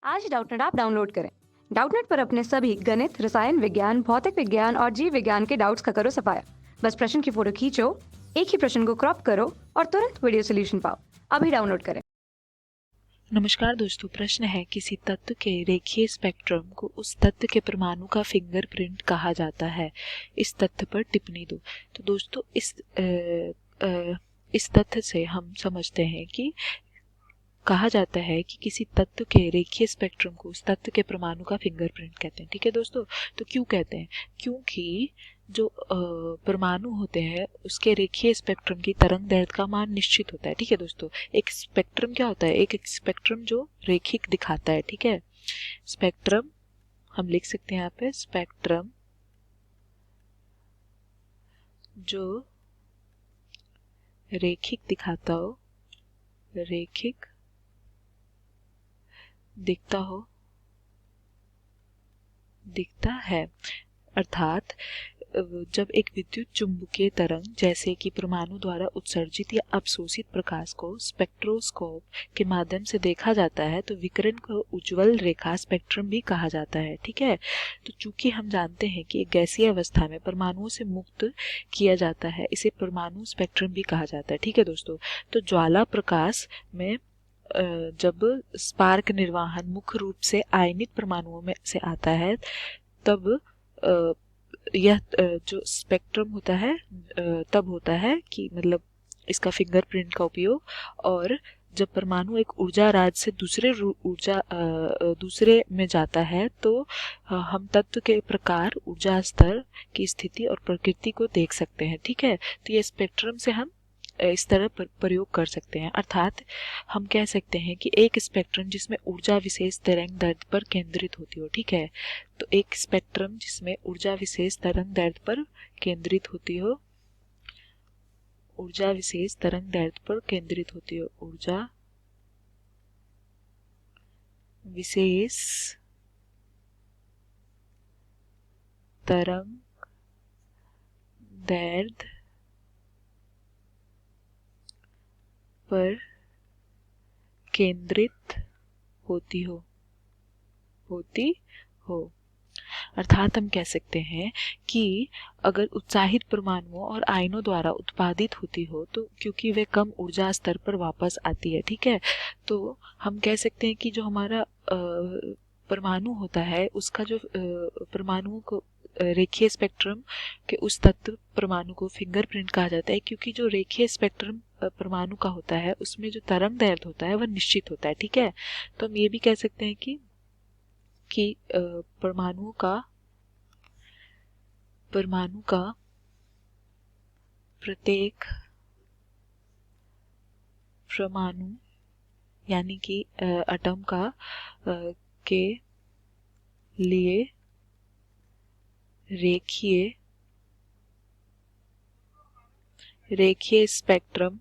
आज Doubtnut app download करें। Doubtnut पर अपने सभी गणित, रसायन विज्ञान, भौतिक विज्ञान और जीव विज्ञान के डाउट्स का करो सफाया। बस प्रश्न की फोटो खींचो, एक ही प्रश्न को क्रॉप करो और तुरंत वीडियो सोल्यूशन पाओ। अभी डाउनलोड करें। नमस्कार दोस्तों, प्रश्न है किसी तत्व के रेखीय स्पेक्ट्रम को उस तत्व के परमाणु का फिंगरप्रिंट कहा जाता है। इस तथ्य पर टिप्पणी दो। तो दोस्तों इस तथ्य से हम समझते हैं कि कहा जाता है कि किसी तत्व के रेखीय स्पेक्ट्रम को उस तत्व के परमाणु का फिंगरप्रिंट कहते हैं। ठीक है दोस्तों, तो क्यों कहते हैं? क्योंकि जो परमाणु होते हैं उसके रेखीय स्पेक्ट्रम की तरंग दैर्ध्य का मान निश्चित होता है। ठीक है दोस्तों, एक स्पेक्ट्रम क्या होता है? एक स्पेक्ट्रम जो रेखिक दिखाता है। ठीक है, स्पेक्ट्रम हम लिख सकते हैं यहाँ पे, स्पेक्ट्रम जो रेखिक दिखाता हो, रेखिक दिखता है। अर्थात जब एक विद्युत चुंबकीय तरंग जैसे कि परमाणु द्वारा उत्सर्जित या अवशोषित प्रकाश को स्पेक्ट्रोस्कोप के माध्यम से देखा जाता है तो विकिरण को उज्ज्वल रेखा स्पेक्ट्रम भी कहा जाता है। ठीक है, तो चूंकि हम जानते हैं कि एक गैसीय अवस्था में परमाणुओं से मुक्त किया जाता है, इसे परमाणु स्पेक्ट्रम भी कहा जाता है। ठीक है दोस्तों, तो ज्वाला प्रकाश में जब स्पार्क निर्वाहन मुख्य रूप से आयनित परमाणुओं में से आता है तब यह जो स्पेक्ट्रम होता है तब होता है कि मतलब इसका फिंगरप्रिंट का उपयोग। और जब परमाणु एक ऊर्जा राज्य से दूसरे में जाता है तो हम तत्व के प्रकार, ऊर्जा स्तर की स्थिति और प्रकृति को देख सकते हैं। ठीक है, तो ये स्पेक्ट्रम से हम इस तरह प्रयोग कर सकते हैं। अर्थात हम कह सकते हैं कि एक स्पेक्ट्रम जिसमें ऊर्जा विशेष तरंग दैर्ध्य पर केंद्रित होती हो। ठीक है, तो एक स्पेक्ट्रम जिसमें ऊर्जा विशेष तरंग दैर्ध्य पर केंद्रित होती हो, ऊर्जा विशेष तरंग दैर्ध्य पर केंद्रित होती हो, ऊर्जा विशेष तरंग दैर्ध्य पर केंद्रित होती हो। अर्थात हम कह सकते हैं कि अगर उत्साहित परमाणुओं और आयनों द्वारा उत्पादित होती हो तो क्योंकि वे कम ऊर्जा स्तर पर वापस आती है। ठीक है, तो हम कह सकते हैं कि जो हमारा परमाणु होता है उसका जो परमाणुओं को रेखीय स्पेक्ट्रम के उस तत्व परमाणु को फिंगरप्रिंट कहा जाता है, क्योंकि जो रेखीय स्पेक्ट्रम परमाणु का होता है उसमें जो तरंग दैर्ध्य होता है वह निश्चित होता है। ठीक है, तो हम ये भी कह सकते हैं कि परमाणु का प्रत्येक परमाणु यानी कि एटम का के लिए रेखीय स्पेक्ट्रम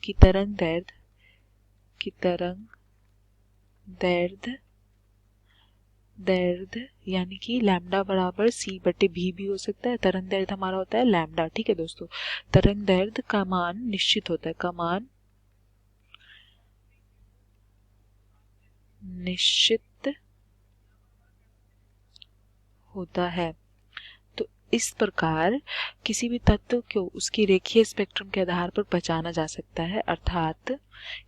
की तरंग दैर्ध्य यानी कि लैम्डा बराबर c/v भी हो सकता है। तरंग दैर्ध्य हमारा होता है लैम्डा। ठीक है दोस्तों, तरंग दैर्ध्य का मान निश्चित होता है, का मान निश्चित होता है। तो इस प्रकार किसी भी तत्व को उसकी रेखीय स्पेक्ट्रम के आधार पर पहचाना जा सकता है। अर्थात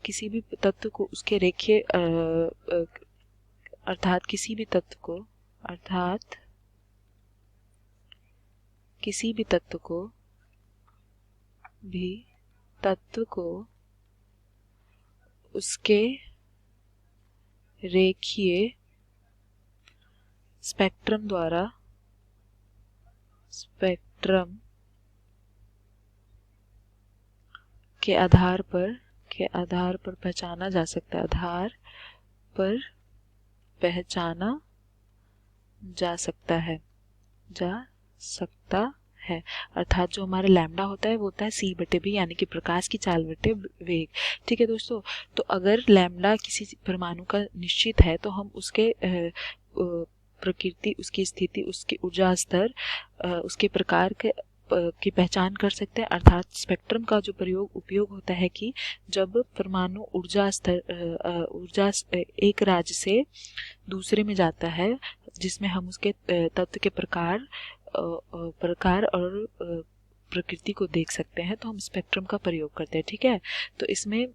किसी भी तत्व को उसके रेखीय अर्थात किसी भी तत्व को उसके रेखीय स्पेक्ट्रम के आधार पर पहचाना जा सकता है, पहचाना जा सकता है। अर्थात जो हमारा लैम्डा होता है वो होता है c/v यानी कि प्रकाश की चाल बटे वेग। ठीक है दोस्तों, तो अगर लैम्डा किसी परमाणु का निश्चित है तो हम उसके प्रकृति, उसकी स्थिति, उसके ऊर्जा स्तर, उसके प्रकार के की पहचान कर सकते हैं। अर्थात स्पेक्ट्रम का जो उपयोग होता है कि जब परमाणु एक राज्य से दूसरे में जाता है, जिसमें हम उसके तत्व के प्रकार और प्रकृति को देख सकते हैं, तो हम स्पेक्ट्रम का प्रयोग करते हैं। ठीक है, तो इसमें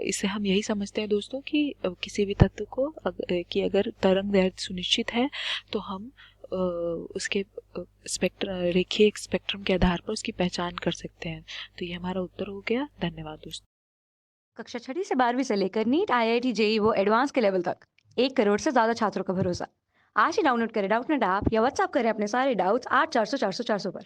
इससे हम यही समझते हैं दोस्तों कि किसी भी तत्व को कि अगर तरंग दैर्घ्य सुनिश्चित है तो हम उसके रेखीय स्पेक्ट्रम के आधार पर उसकी पहचान कर सकते हैं। तो ये हमारा उत्तर हो गया। धन्यवाद दोस्तों। कक्षा 6वीं से 12वीं से लेकर नीट, IIT, JEE वो एडवांस के लेवल तक 1 करोड़ से ज्यादा छात्रों का भरोसा। आज ही डाउनलोड करें डाउटनेट ऐप या व्हाट्सएप करें अपने सारे डाउट्स 8400 400 400 पर।